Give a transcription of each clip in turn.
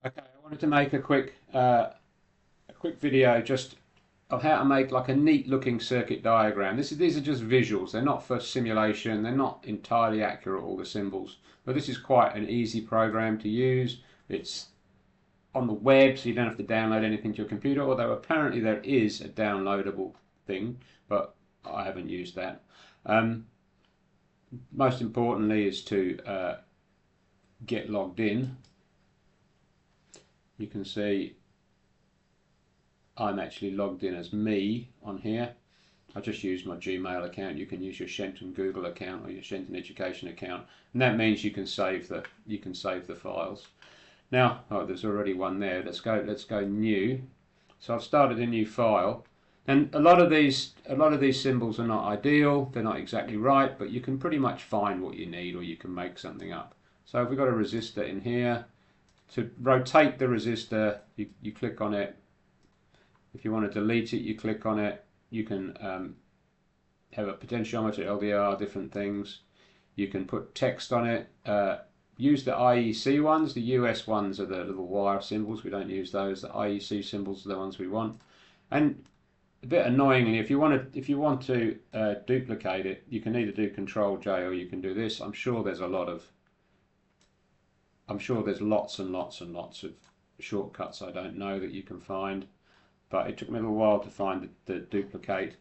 Okay, I wanted to make a quick video just of how to make like a neat looking circuit diagram. These are just visuals. They're not for simulation. They're not entirely accurate, all the symbols, but this is quite an easy program to use. It's on the web, so you don't have to download anything to your computer, although apparently there is a downloadable thing, but I haven't used that. Um, Most importantly is to get logged in. You can see I'm actually logged in as me on here. I just use my Gmail account. You can use your Shenton Google account or your Shenton Education account, and that means you can save the files. Now, oh, there's already one there. Let's go new. So I've started a new file, and a lot of these symbols are not ideal. They're not exactly right, but you can pretty much find what you need, or you can make something up. So if we've got a resistor in here, to rotate the resistor, you click on it. If you want to delete it, you click on it. You can have a potentiometer, LDR, different things. You can put text on it. Use the IEC ones. The US ones are the little wire symbols. We don't use those. The IEC symbols are the ones we want. And a bit annoyingly, if you want to duplicate it, you can either do Control J or you can do this. I'm sure there's lots and lots and lots of shortcuts I don't know that you can find, but it took me a little while to find the duplicate.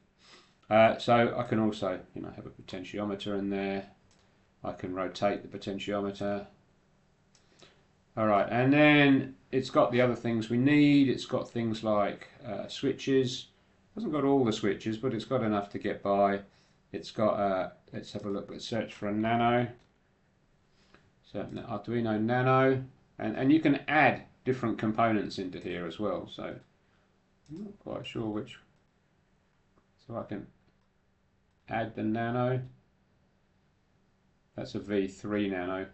So I can also, have a potentiometer in there. I can rotate the potentiometer. All right, and then it's got the other things we need. It's got things like switches. It hasn't got all the switches, but it's got enough to get by. It's got, let's have a look, let's search for a nano. So Arduino Nano, and you can add different components into here as well. So I'm not quite sure which. So I can add the nano. That's a V3 nano.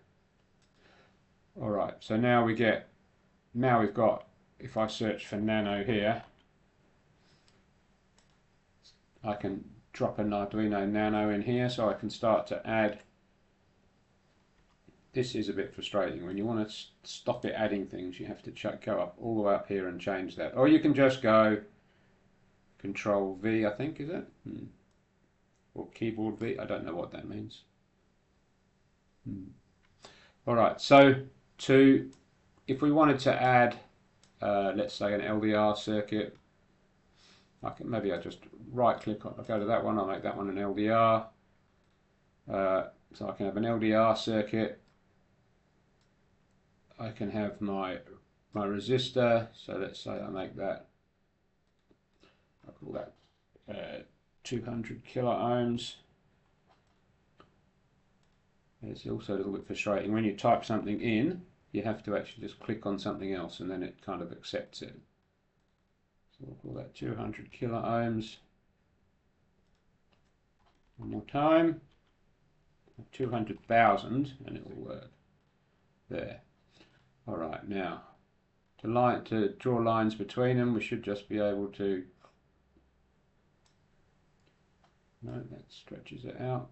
All right. So now we've got. If I search for nano here, I can drop an Arduino Nano in here, so I can start to add. This is a bit frustrating. When you want to stop it adding things, you have to go up all the way up here and change that. Or you can just go Control V, I think, is it? Or keyboard V, I don't know what that means. All right, so if we wanted to add, let's say an LDR circuit, maybe I just right click on, I'll go to that one, I'll make that one an LDR. So I can have an LDR circuit. I can have my resistor, so let's say I make that, I call that 200 kilo ohms. It's also a little bit frustrating. When you type something in, you have to actually just click on something else and then it kind of accepts it. So we'll call that 200 kilo ohms. One more time. 200,000 and it will work. There. All right, now to draw lines between them, we should just be able to. No, that stretches it out.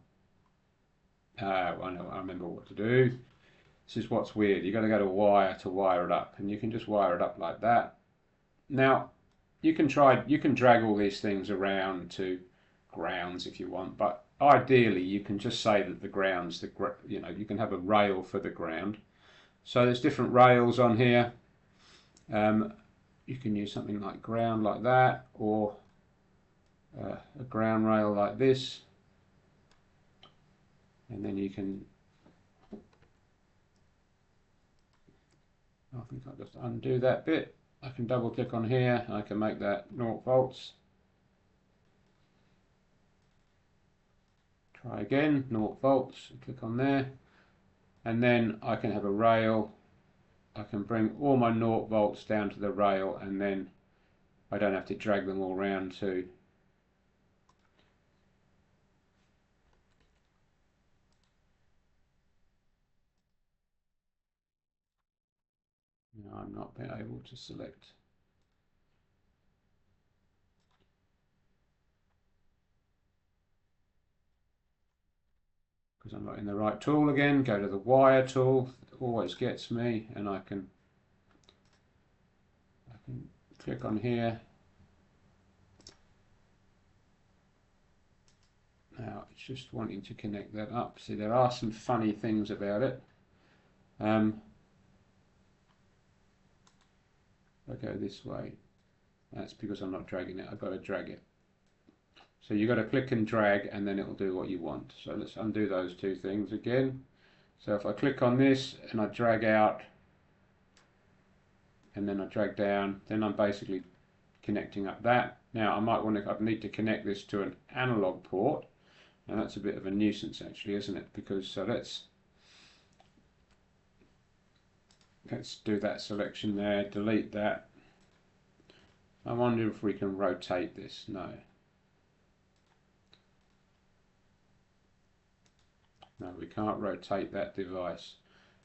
I remember what to do. This is what's weird. You've got to go to wire it up, and you can just wire it up like that. Now, you can drag all these things around to grounds if you want, but ideally you can just say that the grounds, you can have a rail for the ground. So there's different rails on here. You can use something like ground like that, or a ground rail like this, and then you can. I think I'll just undo that bit. I can double click on here and I can make that 0 volts. Try again, 0 volts, click on there, and then I can have a rail. I can bring all my 0 volts down to the rail, and then I don't have to drag them all around to. I'm not being able to select. Because I'm not in the right tool again. Go to the wire tool, it always gets me, and I can click on here. Now it's just wanting to connect that up. See, there are some funny things about it. I go this way. That's because I'm not dragging it. I've got to drag it. So you've got to click and drag, and then it will do what you want. So let's undo those two things again. So if I click on this and I drag out, and then I drag down, then I'm basically connecting up that. Now I need to connect this to an analog port. Now that's a bit of a nuisance actually, isn't it? Because so let's do that selection there, delete that. I wonder if we can rotate this. No. No, we can't rotate that device.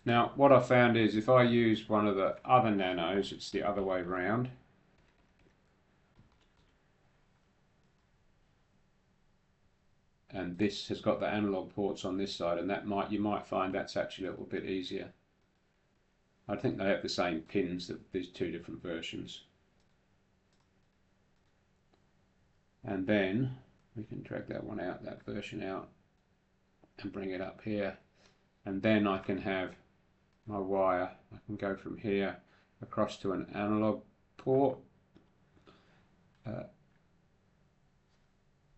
Now what I found is if I use one of the other nanos, it's the other way round. And this has got the analog ports on this side, and you might find that's actually a little bit easier. I think they have the same pins, that there's two different versions. And then we can drag that one out, that version out, and bring it up here. And then I can have my wire. I can go from here across to an analog port.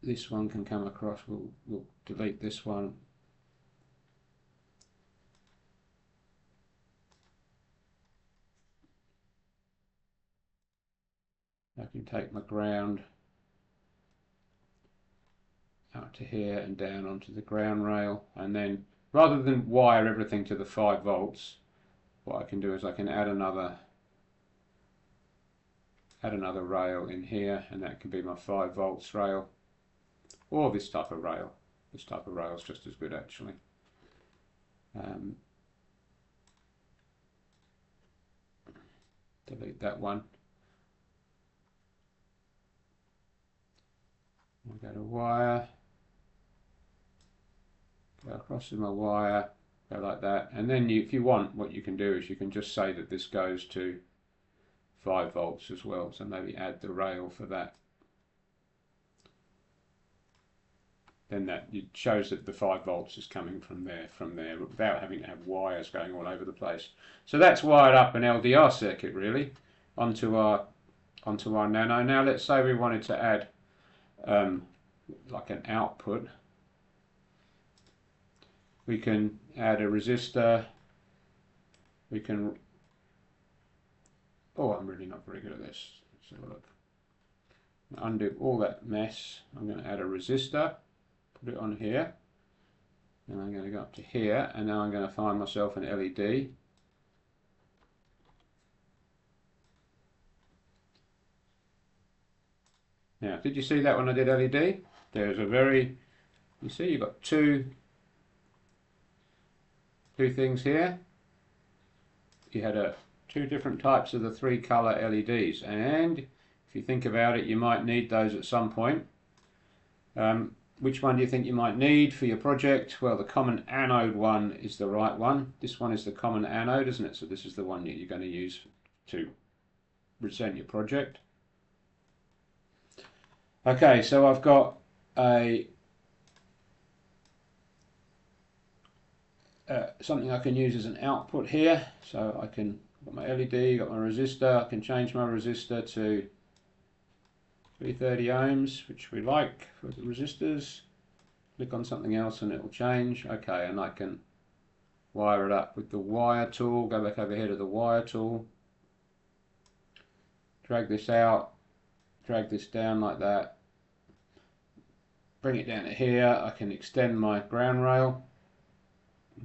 This one can come across. We'll delete this one. I can take my ground out to here and down onto the ground rail, and then rather than wire everything to the 5 volts, what I can do is I can add another rail in here, and that can be my 5 volts rail, or this type of rail. This type of rail is just as good actually. Delete that one. I'll go to wire, go across to my wire, go like that, and then if you want, what you can do is you can just say that this goes to 5 volts as well, so maybe add the rail for that. Then that it shows that the 5 volts is coming from there, without having to have wires going all over the place. So that's wired up an LDR circuit really onto our nano. Now let's say we wanted to add like an output. We can add a resistor. We can. Oh, I'm really not very good at this. Let's have a look. Undo all that mess. I'm going to add a resistor. Put it on here. And I'm going to go up to here, and now I'm going to find myself an LED. Now, did you see that when I did LED? There's a very, you see you've got two things here. You had two different types of the 3 color LEDs, and if you think about it, you might need those at some point. Which one do you think you might need for your project? Well, the common anode one is the right one. This one is the common anode, isn't it? So this is the one that you're going to use to present your project. Okay, so I've got something I can use as an output here. So I can got my LED, got my resistor. I can change my resistor to 330 ohms, which we like for the resistors. Click on something else and it will change. Okay, and I can wire it up with the wire tool. Go back over here to the wire tool. Drag this out. Drag this down like that. Bring it down to here. I can extend my ground rail.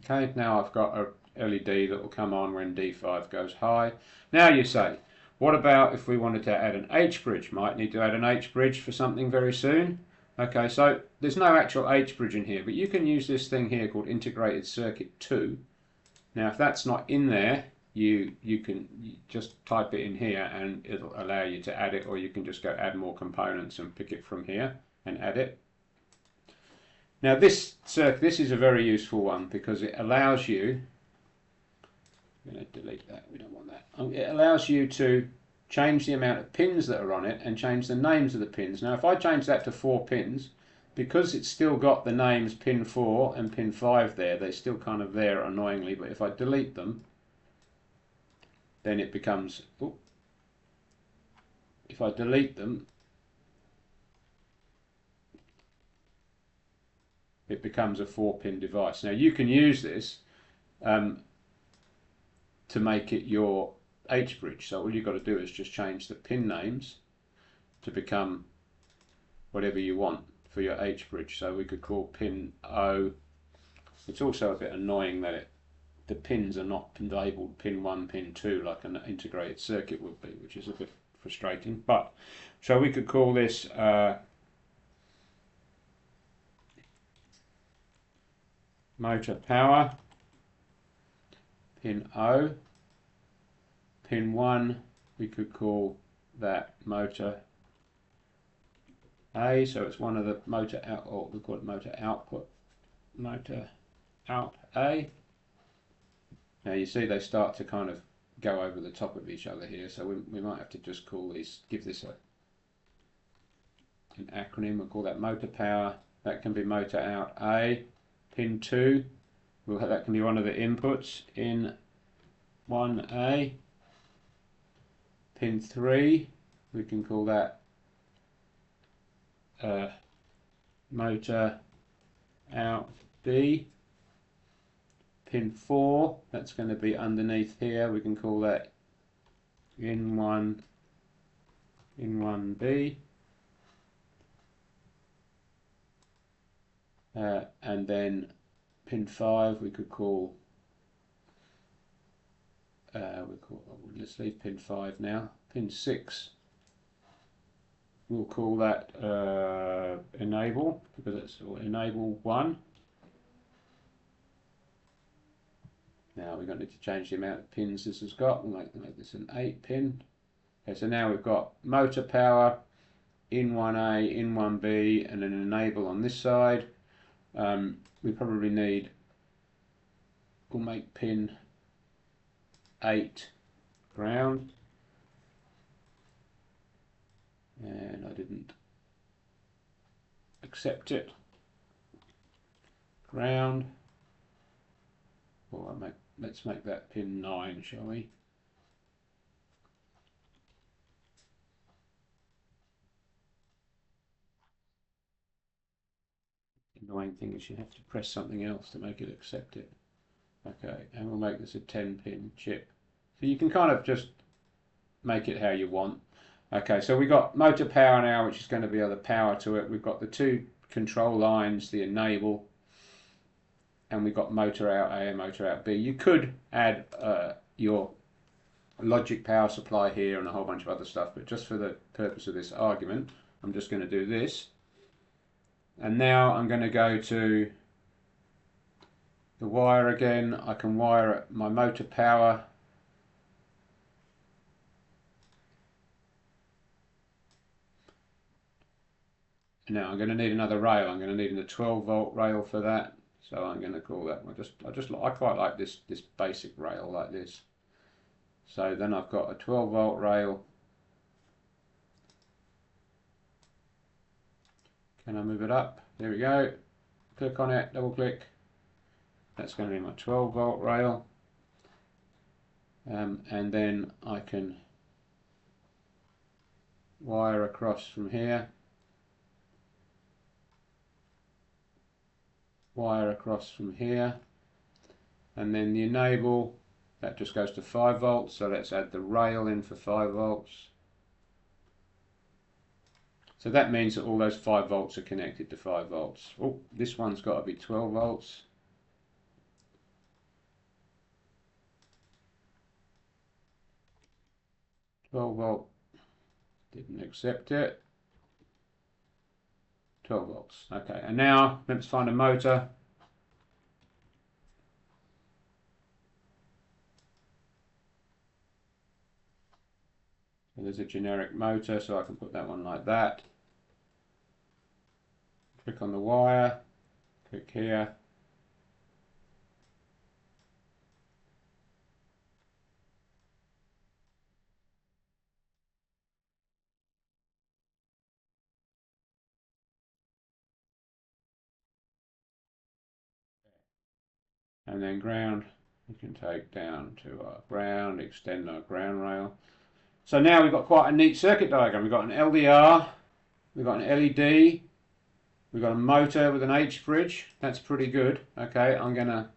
Okay, now I've got a LED that will come on when D5 goes high. Now you say, what about if we wanted to add an H-bridge? Might need to add an H-bridge for something very soon. Okay, so there's no actual H-bridge in here, but you can use this thing here called Integrated Circuit 2. Now if that's not in there, you can just type it in here and it'll allow you to add it, or you can just go add more components and pick it from here and add it. Now this is a very useful one because it allows you, I'm going to delete that, we don't want that. It allows you to change the amount of pins that are on it, and change the names of the pins. Now if I change that to 4 pins, because it's still got the names pin 4 and pin 5 there, they're still kind of there annoyingly, but if I delete them, then it becomes, if I delete them, it becomes a 4-pin device. Now you can use this to make it your H-bridge. So all you've got to do is just change the pin names to become whatever you want for your H-bridge. So we could call pin O. It's also a bit annoying that the pins are not labelled pin 1, pin 2 like an integrated circuit would be, which is a bit frustrating. But so we could call this motor power, pin O, pin 1 we could call that motor A, so it's one of the motor out, or we call it motor output, motor out A. Now you see they start to kind of go over the top of each other here, so we might have to just call these, give this an acronym. We'll call that motor power. That can be motor out A. Pin 2, that can be one of the inputs in 1A. Pin 3, we can call that motor out B. Pin 4, that's going to be underneath here, we can call that in 1B. And then pin 5 we could call, let's leave pin 5 now. Pin 6 we'll call that enable, because it's enable 1. Now we're going to need to change the amount of pins this has got. We'll make this an 8-pin. Okay, so now we've got motor power in 1A, in 1B, and an enable on this side. We probably need, we'll make pin 8 ground, and I didn't accept it. Ground, well, let's make that pin 9, shall we? The annoying thing is you have to press something else to make it accept it. Okay, and we'll make this a 10-pin chip. So you can kind of just make it how you want. Okay, so we've got motor power now, which is going to be the power to it. We've got the 2 control lines, the enable, and we've got motor out A and motor out B. You could add your logic power supply here and a whole bunch of other stuff, but just for the purpose of this argument, I'm just going to do this. And now I'm going to go to the wire again. I can wire my motor power now. I'm going to need another rail. I'm going to need a 12-volt rail for that, so I'm going to call that. I quite like this basic rail like this. So then I've got a 12-volt rail. Can I move it up? There we go. Click on it, double click. That's going to be my 12-volt rail. And then I can wire across from here. Wire across from here. And then the enable, that just goes to 5 volts. So let's add the rail in for 5 volts. So that means that all those 5 volts are connected to 5 volts. Oh, this one's got to be 12 volts. Volt, didn't accept it. 12 volts. Okay, and now let's find a motor. So there's a generic motor, so I can put that one like that. Click on the wire, click here. and then ground we can take down to our ground, extend our ground rail. So now we've got quite a neat circuit diagram. We've got an LDR, we've got an LED, we've got a motor with an H bridge. That's pretty good. Okay, I'm going to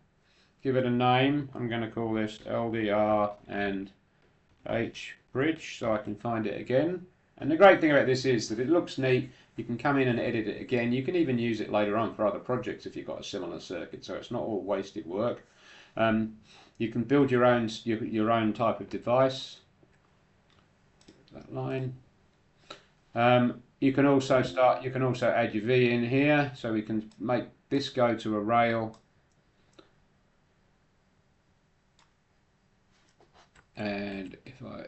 give it a name. I'm going to call this LDR and H bridge so I can find it again. And the great thing about this is that it looks neat. You can come in and edit it again. You can even use it later on for other projects if you've got a similar circuit, so it's not all wasted work. You can build your own type of device. That line. You can also add your V in here, so we can make this go to a rail. And if I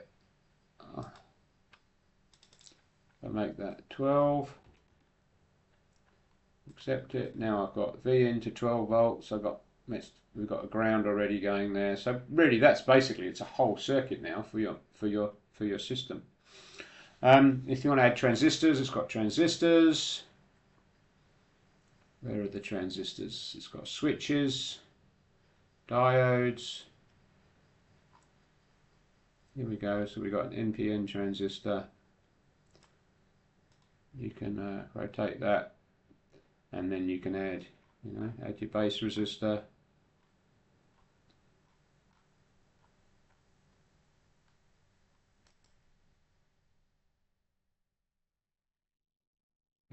make that 12, accept it. Now I've got V into 12 volts. We've got a ground already going there. So really, that's basically it's a whole circuit now for your system. If you want to add transistors, it's got transistors. Where are the transistors? It's got switches, diodes. Here we go. So we've got an NPN transistor. You can rotate that, and then you can add your base resistor.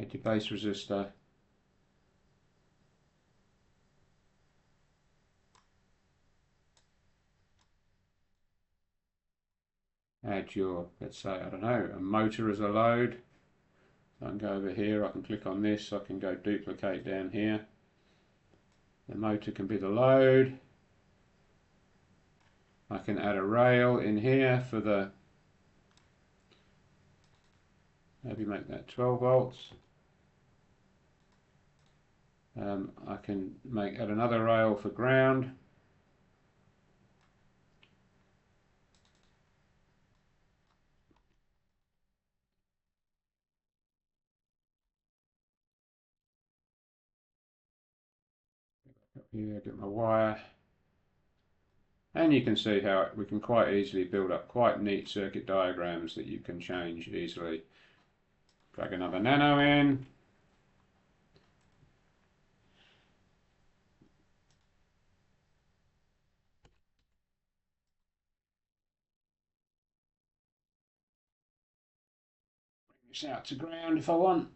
Add your base resistor. Add your, let's say, I don't know, a motor as a load. I can go over here, I can click on this, I can go duplicate down here. The motor can be the load. I can add a rail in here for the, maybe make that 12 volts. I can add another rail for ground. Here, get my wire. And you can see how we can quite easily build up quite neat circuit diagrams that you can change easily. Drag another nano in. Bring this out to ground if I want.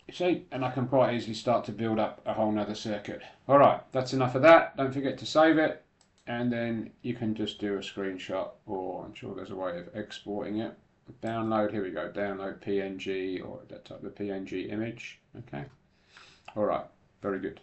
You see, and I can quite easily start to build up a whole nother circuit. Alright, that's enough of that. Don't forget to save it, and then you can just do a screenshot, or I'm sure there's a way of exporting it. Download, here we go, download PNG, or that type of PNG image. Okay, alright, very good.